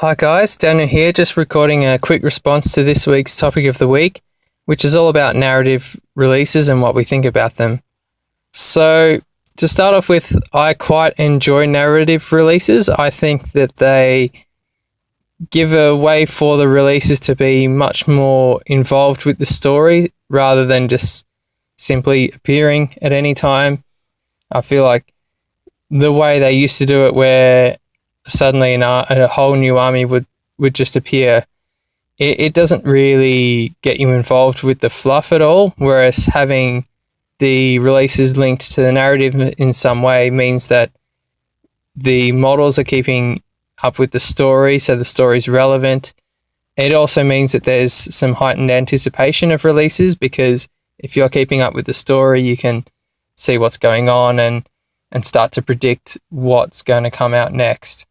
Hi guys, Daniel here, just recording a quick response to this week's topic of the week, which is all about narrative releases and what we think about them. So, to start off with, I quite enjoy narrative releases. I think that they give a way for the releases to be much more involved with the story rather than just simply appearing at any time. I feel like the way they used to do it, where suddenly a whole new army would just appear, it doesn't really get you involved with the fluff at all, whereas having the releases linked to the narrative in some way means that the models are keeping up with the story, so the story's relevant. It also means that there's some heightened anticipation of releases, because if you're keeping up with the story, you can see what's going on and start to predict what's going to come out next.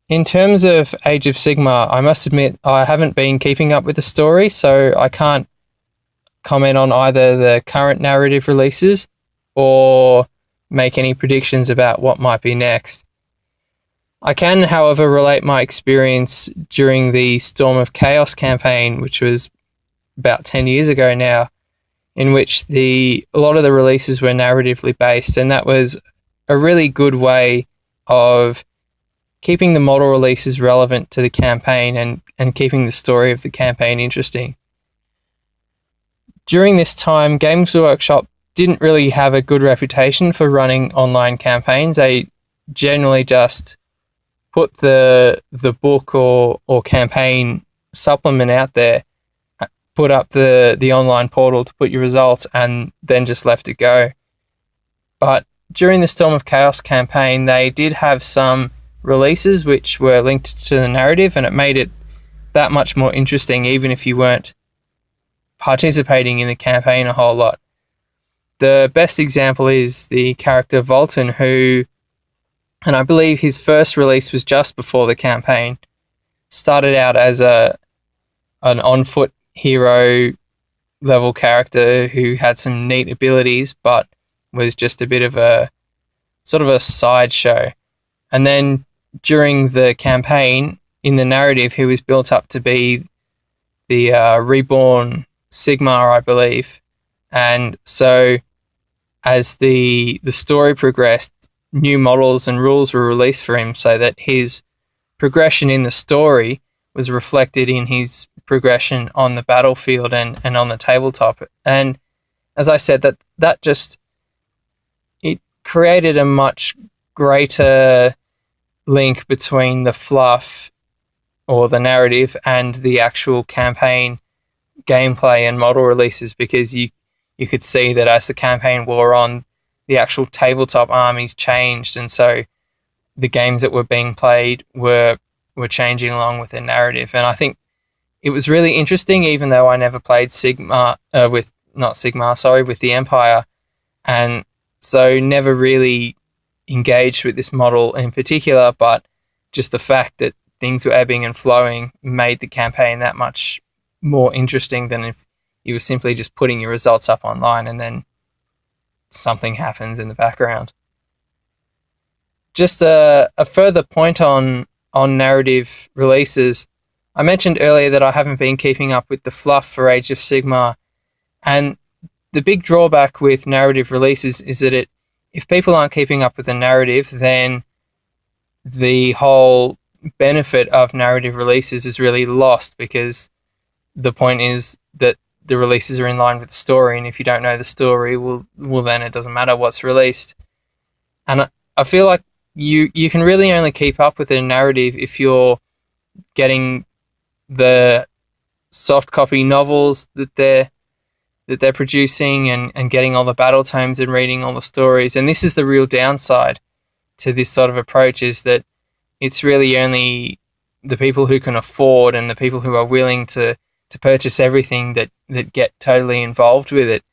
In terms of Age of Sigmar, I must admit I haven't been keeping up with the story, so I can't comment on either the current narrative releases or make any predictions about what might be next. I can, however, relate my experience during the Storm of Chaos campaign, which was about 10 years ago now, in which a lot of the releases were narratively based, and that was a really good way of keeping the model releases relevant to the campaign and keeping the story of the campaign interesting. During this time, Games Workshop didn't really have a good reputation for running online campaigns. They generally just put the book or campaign supplement out there, put up the online portal to put your results, and then just left it go. But during the Storm of Chaos campaign, they did have some releases which were linked to the narrative, and it made it that much more interesting, even if you weren't participating in the campaign a whole lot. The best example is the character Volton, who, and I believe his first release was just before the campaign, started out as an on-foot hero level character who had some neat abilities, but was just a bit of a sort of a sideshow. And then during the campaign, in the narrative, he was built up to be the reborn Sigmar, I believe. And so as the story progressed, new models and rules were released for him, so that his progression in the story was reflected in his progression on the battlefield and on the tabletop. And as I said, that just, it created a much greater link between the fluff or the narrative and the actual campaign gameplay and model releases, because you could see that as the campaign wore on, the actual tabletop armies changed, and so the games that were being played were changing along with the narrative. And I think it was really interesting, even though I never played with the Empire, and so never really engaged with this model in particular, but just the fact that things were ebbing and flowing made the campaign that much more interesting than if you were simply just putting your results up online and then something happens in the background. Just a further point on narrative releases. I mentioned earlier that I haven't been keeping up with the fluff for Age of Sigmar, and the big drawback with narrative releases is that if people aren't keeping up with the narrative, then the whole benefit of narrative releases is really lost, because the point is that the releases are in line with the story, and if you don't know the story, well then it doesn't matter what's released. And I feel like you can really only keep up with the narrative if you're getting the soft copy novels that they're producing and getting all the battle tomes and reading all the stories. And this is the real downside to this sort of approach, is that it's really only the people who can afford and the people who are willing to purchase everything that get totally involved with it.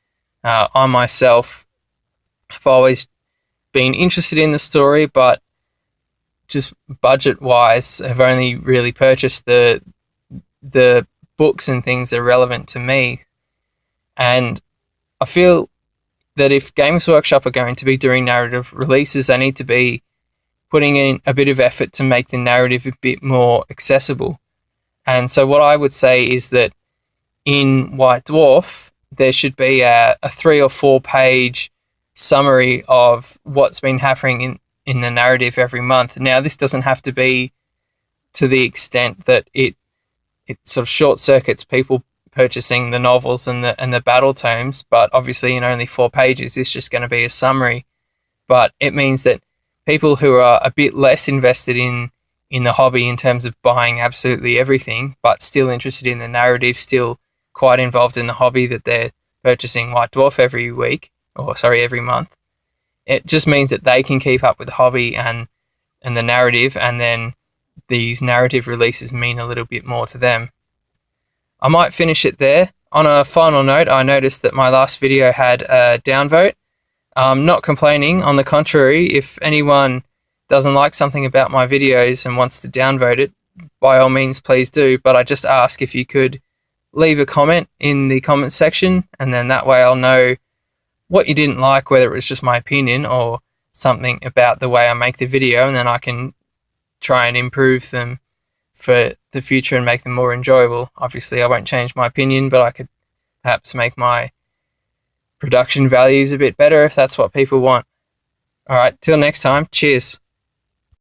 I myself have always been interested in the story, but just budget-wise have only really purchased the books and things that are relevant to me. And I feel that if Games Workshop are going to be doing narrative releases, they need to be putting in a bit of effort to make the narrative a bit more accessible. And so what I would say is that in White Dwarf, there should be a 3 or 4 page summary of what's been happening in the narrative every month. Now, this doesn't have to be to the extent that it sort of short circuits people purchasing the novels and the battle tomes, but obviously in only 4 pages, it's just going to be a summary. But it means that people who are a bit less invested in the hobby in terms of buying absolutely everything, but still interested in the narrative, still quite involved in the hobby, that they're purchasing White Dwarf every month. It just means that they can keep up with the hobby and the narrative, and then these narrative releases mean a little bit more to them. I might finish it there. On a final note, I noticed that my last video had a downvote. I'm not complaining. On the contrary, if anyone doesn't like something about my videos and wants to downvote it, by all means, please do. But I just ask if you could leave a comment in the comment section, and then that way I'll know what you didn't like, whether it was just my opinion or something about the way I make the video, and then I can try and improve them for the future and make them more enjoyable. Obviously, I won't change my opinion, but I could perhaps make my production values a bit better if that's what people want. All right, till next time, cheers.